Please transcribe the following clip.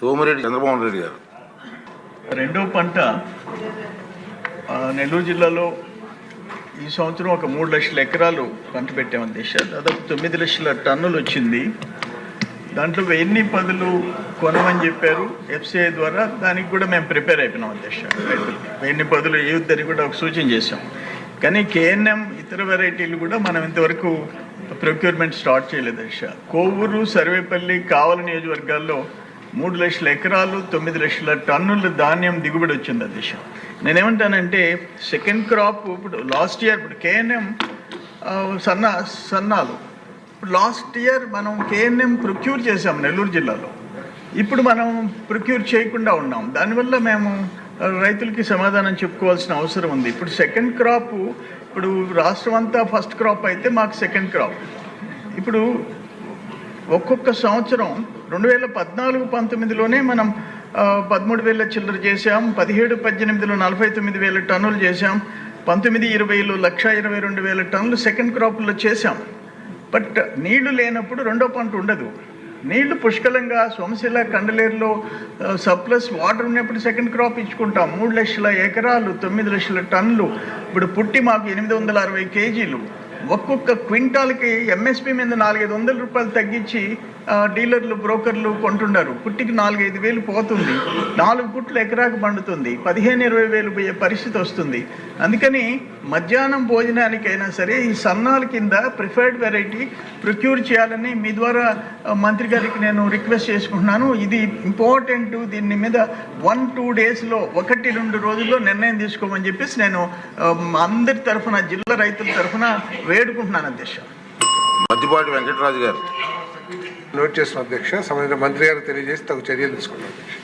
సోమిరెడ్డి చంద్రమోహన్ రెడ్డి గారు. రెండో పంట నెల్లూరు జిల్లాలో ఈ సంవత్సరం ఒక 3 లక్షల ఎకరాలు పంట పెట్టాము దిశ. దాదాపు 9 లక్షల టన్నులు వచ్చింది. దాంట్లో 1000 పదులు కొనమని చెప్పారు ఎఫ్సిఐ ద్వారా. దానికి కూడా మేము ప్రిపేర్ అయిపోయినాం దిశ. 1000 పదులు ఏవద్దని కూడా ఒక సూచన చేసాం. కానీ కేఎన్ఎం ఇతర వెరైటీలు కూడా మనం ఇంతవరకు ప్రొక్యూర్మెంట్ స్టార్ట్ చేయలేదు దిశ. కోవూరు, సర్వేపల్లి, కావలి నియోజకవర్గాల్లో 3 లక్షల ఎకరాలు 9 లక్షల టన్నుల ధాన్యం దిగుబడి వచ్చింది దిశ. నేనేమంటానంటే సెకండ్ క్రాప్ ఇప్పుడు లాస్ట్ ఇయర్ ఇప్పుడు కేఎన్ఎం సన్నాలు ఇప్పుడు లాస్ట్ ఇయర్ మనం కేఎన్ఎం ప్రొక్యూర్ చేసాం నెల్లూరు జిల్లాలో. ఇప్పుడు మనం ప్రొక్యూర్ చేయకుండా ఉన్నాం. దానివల్ల మేము రైతులకి సమాధానం చెప్పుకోవాల్సిన అవసరం ఉంది. ఇప్పుడు సెకండ్ క్రాప్ ఇప్పుడు రాష్ట్రం అంతా ఫస్ట్ క్రాప్ అయితే మాకు సెకండ్ క్రాప్. ఇప్పుడు ఒక్కొక్క సంవత్సరం 2014-19లోనే మనం 13,000 చిల్లర చేసాం. 17-18లో 49,000 టన్నులు చేసాం. 19-20లో 1,22,000 టన్నులు సెకండ్ క్రాప్లో చేసాం. బట్ నీళ్లు లేనప్పుడు రెండో పంట ఉండదు. నీళ్లు పుష్కలంగా సోమశిల, కండలేరులో సర్ప్లస్ వాటర్ ఉన్నప్పుడు సెకండ్ క్రాప్ ఇచ్చుకుంటాం. 3 లక్షల ఎకరాలు 9 లక్షల టన్నులు. ఇప్పుడు పుట్టి మాకు 860 కేజీలు. ఒక్కొక్క క్వింటాల్కి ఎంఎస్పి మీద 400-500 రూపాయలు తగ్గించి డీలర్లు, బ్రోకర్లు కొంటున్నారు. పుట్టికి 4-5 వేలు పోతుంది. 4 పుట్లు ఎకరాకు పండుతుంది. 15-20 వేలు పోయే పరిస్థితి వస్తుంది. అందుకని మధ్యాహ్నం భోజనానికైనా సరే ఈ సన్నాల కింద ప్రిఫర్డ్ వెరైటీ ప్రొక్యూర్ చేయాలని మీ ద్వారా మంత్రి గారికి నేను రిక్వెస్ట్ చేసుకుంటున్నాను. ఇది ఇంపార్టెంట్. దీని మీద 1-2 డేస్లో 1-2 రోజుల్లో నిర్ణయం తీసుకోమని చెప్పేసి నేను అందరి తరఫున, జిల్లా రైతుల తరఫున వేడుకుంటున్నాను అధ్యక్ష. మద్దిపాటి వెంకటరాజు గారు. నోట్ చేసిన అధ్యక్ష, సంబంధించిన మంత్రి గారు తెలియజేసి తగు చర్యలు తీసుకున్నాను.